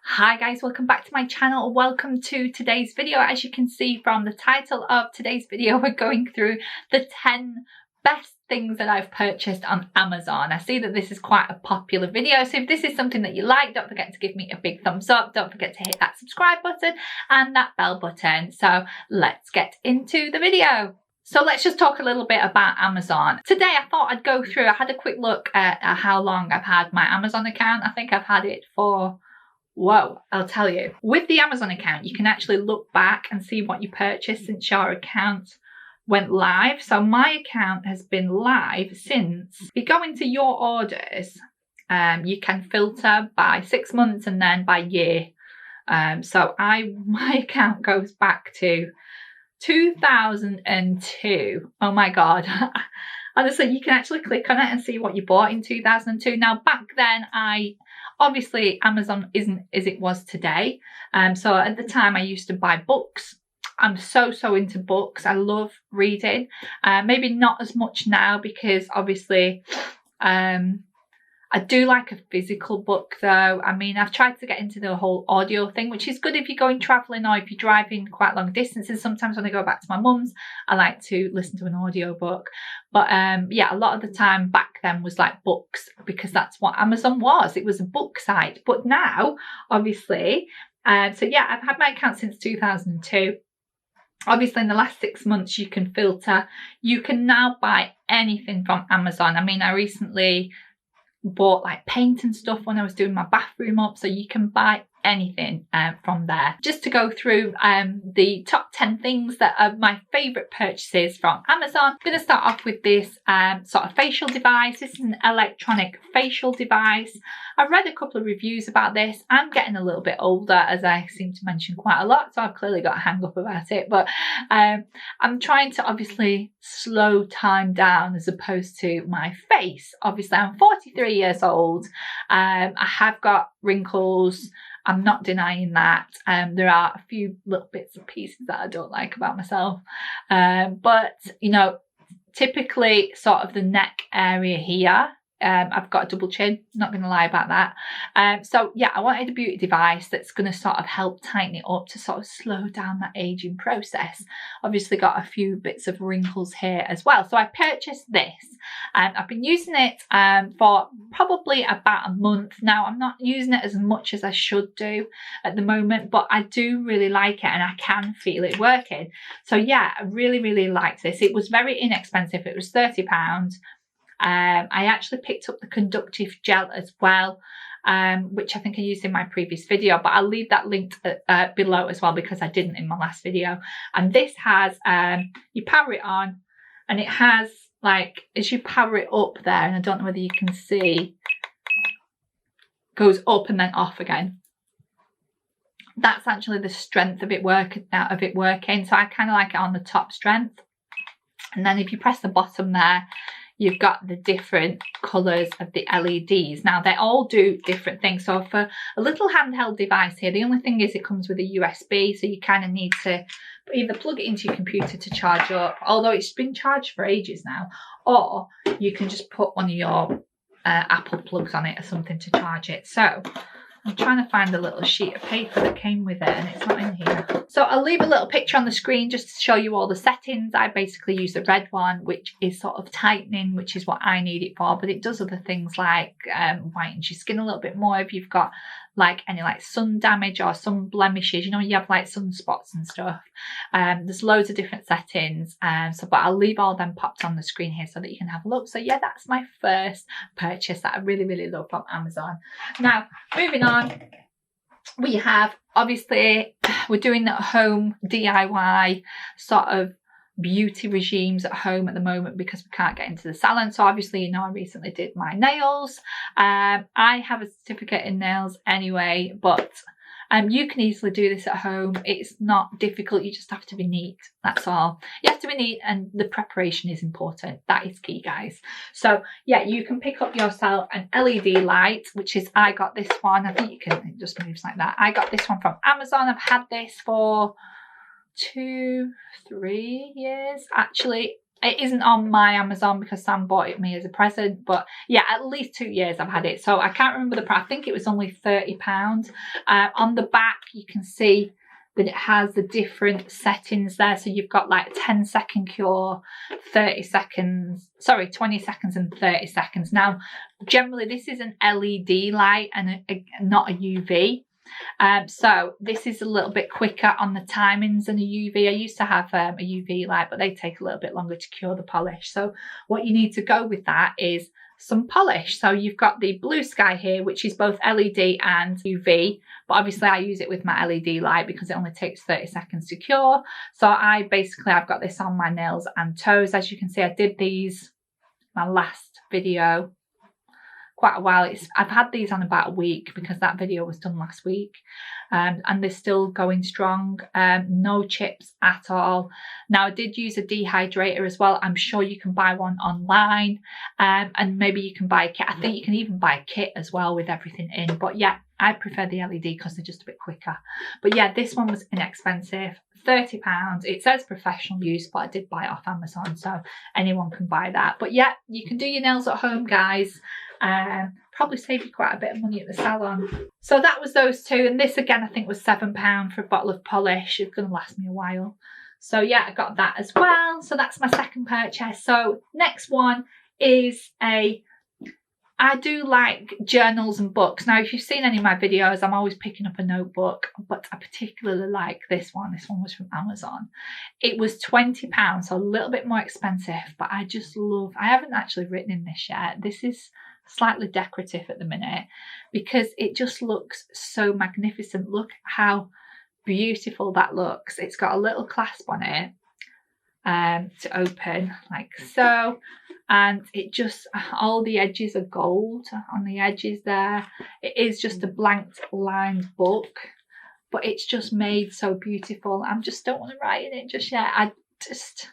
Hi guys, welcome back to my channel. Welcome to today's video. As you can see from the title of today's video, we're going through the 10 best things that I've purchased on Amazon. I see that this is quite a popular video, so if this is something that you like, don't forget to give me a big thumbs up. Don't forget to hit that subscribe button and that bell button. So let's get into the video. So let's just talk a little bit about Amazon. Today I thought I'd go through, I had a quick look at how long I've had my Amazon account. I think I've had it for, whoa, I'll tell you. With the Amazon account, you can actually look back and see what you purchased since your account went live. So my account has been live since. If you go into your orders, you can filter by 6 months and then by year. So my account goes back to 2002. Oh my God. Honestly, you can actually click on it and see what you bought in 2002. Now, back then, obviously Amazon isn't as it was today. So at the time I used to buy books. I'm so into books. I love reading. Maybe not as much now because obviously I do like a physical book though. I mean, I've tried to get into the whole audio thing, which is good if you're going traveling or if you're driving quite long distances. Sometimes when I go back to my mum's, I like to listen to an audio book. But yeah, a lot of the time back then was like books, because that's what Amazon was. It was a book site. But now, obviously, so yeah, I've had my account since 2002. Obviously, in the last 6 months, you can filter. You can now buy anything from Amazon. I mean, I recently bought like paint and stuff when I was doing my bathroom up, so you can buy anything from there. Just to go through the top 10 things that are my favourite purchases from Amazon. I'm going to start off with this sort of facial device. This is an electronic facial device. I've read a couple of reviews about this. I'm getting a little bit older, as I seem to mention quite a lot, so I've clearly got a hang up about it, but I'm trying to obviously slow time down as opposed to my face. Obviously, I'm 43 years old. I have got wrinkles. I'm not denying that. There are a few little bits and pieces that I don't like about myself. But, you know, typically sort of the neck area here, I've got a double chin, not going to lie about that. So yeah, I wanted a beauty device that's going to sort of help tighten it up to sort of slow down that aging process. Obviously got a few bits of wrinkles here as well. So I purchased this and I've been using it for probably about a month now. I'm not using it as much as I should do at the moment, but I do really like it and I can feel it working. So yeah, I really liked this. It was very inexpensive. It was £30. I actually picked up the conductive gel as well, which I think I used in my previous video, but I'll leave that linked below as well because I didn't in my last video. And this has, you power it on and it has like, as you power it up there, and I don't know whether you can see, goes up and then off again. That's actually the strength of it working. So I kind of like it on the top strength. And then if you press the bottom there, you've got the different colours of the LEDs. Now, they all do different things. So for a little handheld device here, the only thing is it comes with a USB, so you kind of need to either plug it into your computer to charge up, although it's been charged for ages now, or you can just put one of your Apple plugs on it or something to charge it. So I'm trying to find a little sheet of paper that came with it and it's not in here. So I'll leave a little picture on the screen just to show you all the settings. I basically use the red one, which is sort of tightening, which is what I need it for, but it does other things like whitens your skin a little bit more if you've got like any like sun damage or sun blemishes, you know, you have like sunspots and stuff. There's loads of different settings, but I'll leave all them popped on the screen here so that you can have a look. So yeah, that's my first purchase that I really love from Amazon. Now, moving on, we have, obviously, we're doing the home DIY sort of beauty regimes at home at the moment because we can't get into the salon. So obviously, you know, I recently did my nails. I have a certificate in nails anyway, but you can easily do this at home. It's not difficult. You just have to be neat. That's all. You have to be neat, and the preparation is important. That is key, guys. So yeah, you can pick up yourself an LED light, which is, I got this one. I think you can, it just moves like that. I got this one from Amazon. I've had this for 2-3 years actually. It isn't on my Amazon because Sam bought it me as a present, but yeah, at least 2 years I've had it. So I can't remember the price. I think it was only £30. On the back, you can see that it has the different settings there. So you've got like 10-second cure, 30 seconds, sorry, 20 seconds and 30 seconds. Now, generally this is an LED light and not a UV. So this is a little bit quicker on the timings than a UV. I used to have a UV light, but they take a little bit longer to cure the polish. So what you need to go with that is some polish. So you've got the Bluesky here, which is both LED and UV, but obviously I use it with my LED light because it only takes 30 seconds to cure. So I've got this on my nails and toes. As you can see, I did these my last video quite a while. I've had these on about a week because that video was done last week, and they're still going strong. No chips at all. Now I did use a dehydrator as well. I'm sure you can buy one online, and maybe you can buy a kit. I think you can even buy a kit as well with everything in, but yeah, I prefer the LED because they're just a bit quicker. But yeah, this one was inexpensive, £30. It says professional use, but I did buy it off Amazon, so anyone can buy that. But yeah, you can do your nails at home, guys. Probably save you quite a bit of money at the salon. So that was those two, and this again I think was £7 for a bottle of polish. It's going to last me a while. So yeah, I got that as well. So that's my second purchase. So next one is I do like journals and books. Now, if you've seen any of my videos, I'm always picking up a notebook, but I particularly like this one. This one was from Amazon. It was £20, so a little bit more expensive, but I just love, I haven't actually written in this yet. This is slightly decorative at the minute because it just looks so magnificent. Look how beautiful that looks. It's got a little clasp on it to open like so, and it just, all the edges are gold on the edges there. It is just a blank lined book, but it's just made so beautiful. I just don't want to write in it just yet. I just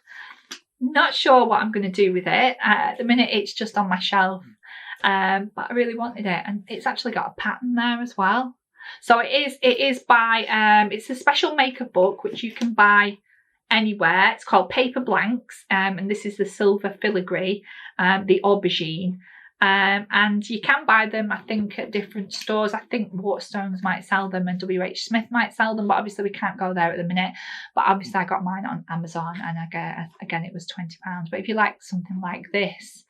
not sure what I'm going to do with it. At the minute it's just on my shelf, but I really wanted it, and it's actually got a pattern there as well. So it is by it's a special makeup book which you can buy anywhere. It's called Paperblanks, and this is the silver filigree, the Aubergine, and you can buy them I think at different stores. I think Waterstones might sell them and WH Smith might sell them, but obviously we can't go there at the minute. But obviously I got mine on Amazon, and again it was £20. But if you like something like this,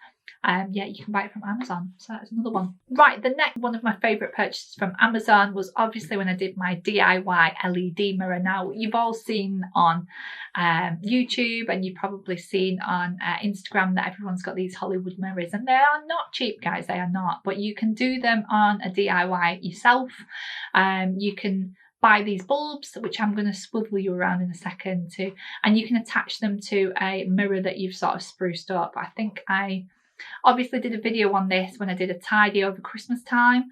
yeah, you can buy it from Amazon. So that's another one. Right, the next one of my favourite purchases from Amazon was obviously when I did my DIY LED mirror. Now, you've all seen on YouTube, and you've probably seen on Instagram that everyone's got these Hollywood mirrors, and they are not cheap, guys. They are not, but you can do them on a DIY yourself. You can buy these bulbs, which I'm going to swivel you around in a second too, and you can attach them to a mirror that you've sort of spruced up. I think I obviously did a video on this when I did a tidy over Christmas time,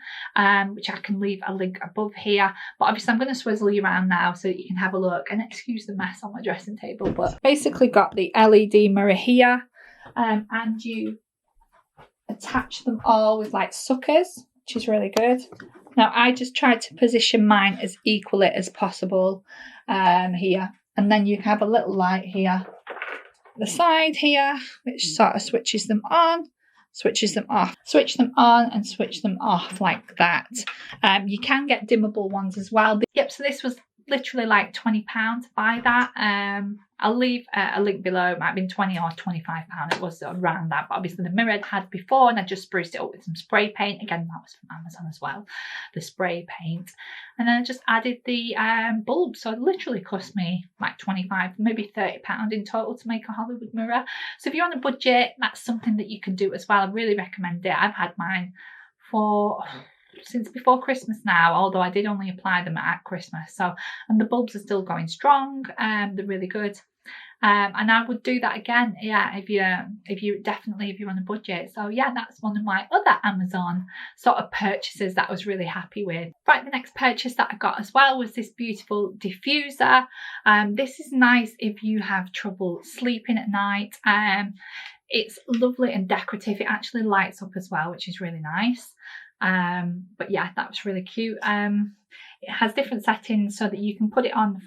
which I can leave a link above here. But obviously I'm going to swizzle you around now so that you can have a look, and excuse the mess on my dressing table. But basically got the LED mirror here, and you attach them all with like suckers, which is really good. Now I just tried to position mine as equally as possible here, and then you have a little light here the side here, which sort of switches them on, switches them off, switch them on and switch them off like that. You can get dimmable ones as well. Yep, so this was literally like £20 to buy that. I'll leave a link below. It might have been £20 or £25. It was around that, but obviously the mirror I'd had before, and I just spruced it up with some spray paint. Again, that was from Amazon as well, the spray paint. And then I just added the bulb. So it literally cost me like 25, maybe £30 in total to make a Hollywood mirror. So if you're on a budget, that's something that you can do as well. I really recommend it. I've had mine since before Christmas now, although I did only apply them at Christmas. So, and the bulbs are still going strong. They're really good. And I would do that again, yeah, if you're on a budget. So yeah, that's one of my other Amazon sort of purchases that I was really happy with. Right, the next purchase that I got as well was this beautiful diffuser. This is nice if you have trouble sleeping at night. It's lovely and decorative. It actually lights up as well, which is really nice. But yeah, that was really cute. It has different settings so that you can put it on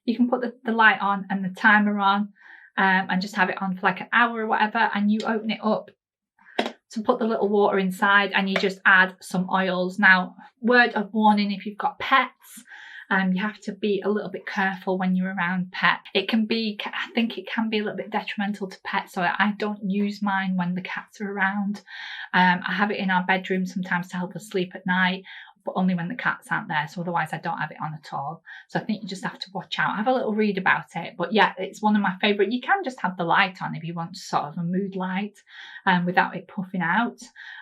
you can put the light on and the timer on, and just have it on for like an hour or whatever, and you open it up to put the little water inside and you just add some oils. Now, word of warning, if you've got pets, you have to be a little bit careful when you're around pets. It can be, I think it can be a little bit detrimental to pets, so I don't use mine when the cats are around. I have it in our bedroom sometimes to help us sleep at night, but only when the cats aren't there, so otherwise I don't have it on at all. So I think you just have to watch out. Have a little read about it, but yeah, it's one of my favourite. You can just have the light on if you want sort of a mood light without it puffing out.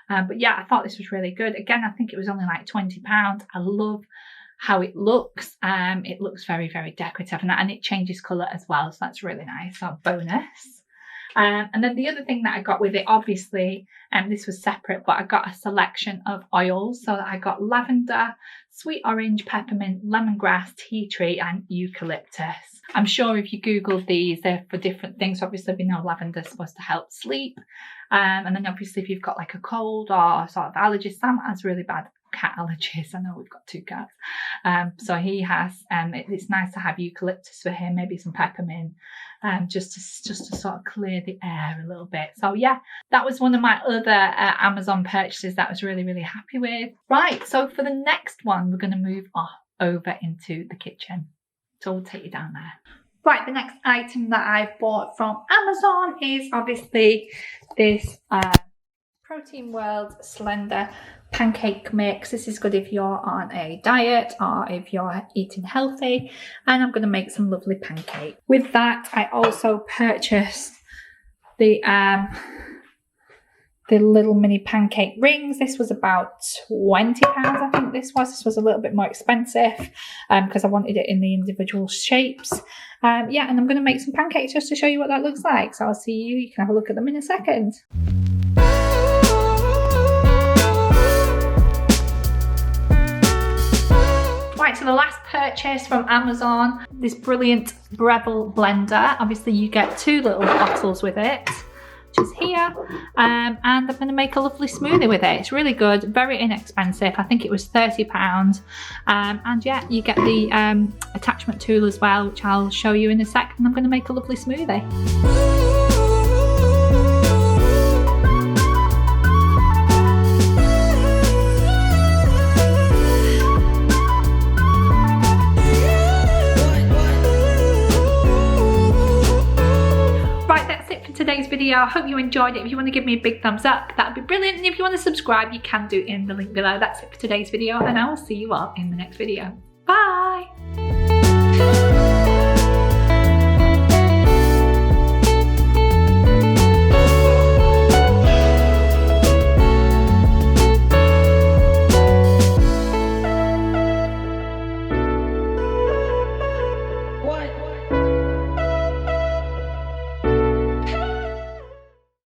But yeah, I thought this was really good. Again, I think it was only like £20. I love how it looks. It looks very, very decorative, and it changes colour as well, so that's really nice. So bonus. And then the other thing that I got with it, obviously, this was separate, but I got a selection of oils. So I got lavender, sweet orange, peppermint, lemongrass, tea tree and eucalyptus. I'm sure if you Google these, they're for different things. Obviously, we know lavender's supposed to help sleep. And then obviously if you've got like a cold or sort of allergies, Sam has really bad cat allergies. I know we've got 2 cats. So he has, it's nice to have eucalyptus for him, maybe some peppermint, just to sort of clear the air a little bit. So yeah, that was one of my other Amazon purchases that I was really, really happy with. Right, so for the next one, we're going to move over into the kitchen. So we'll take you down there. Right, the next item that I've bought from Amazon is obviously this Protein World Slender pancake mix. This is good if you're on a diet or if you're eating healthy, and I'm going to make some lovely pancake. With that, I also purchased the little mini pancake rings. This was about £20, I think this was a little bit more expensive because I wanted it in the individual shapes. Yeah, and I'm going to make some pancakes just to show you what that looks like. So I'll see you. You can have a look at them in a second. Right, so the last purchase from Amazon, this brilliant Breville blender. Obviously you get 2 little bottles with it, which is here, and I'm going to make a lovely smoothie with it. It's really good, very inexpensive. I think it was £30, and yeah, you get the attachment tool as well, which I'll show you in a sec, and I'm going to make a lovely smoothie. Today's video. I hope you enjoyed it. If you want to give me a big thumbs up, that'd be brilliant, and if you want to subscribe, you can do in the link below. That's it for today's video, and I will see you all in the next video.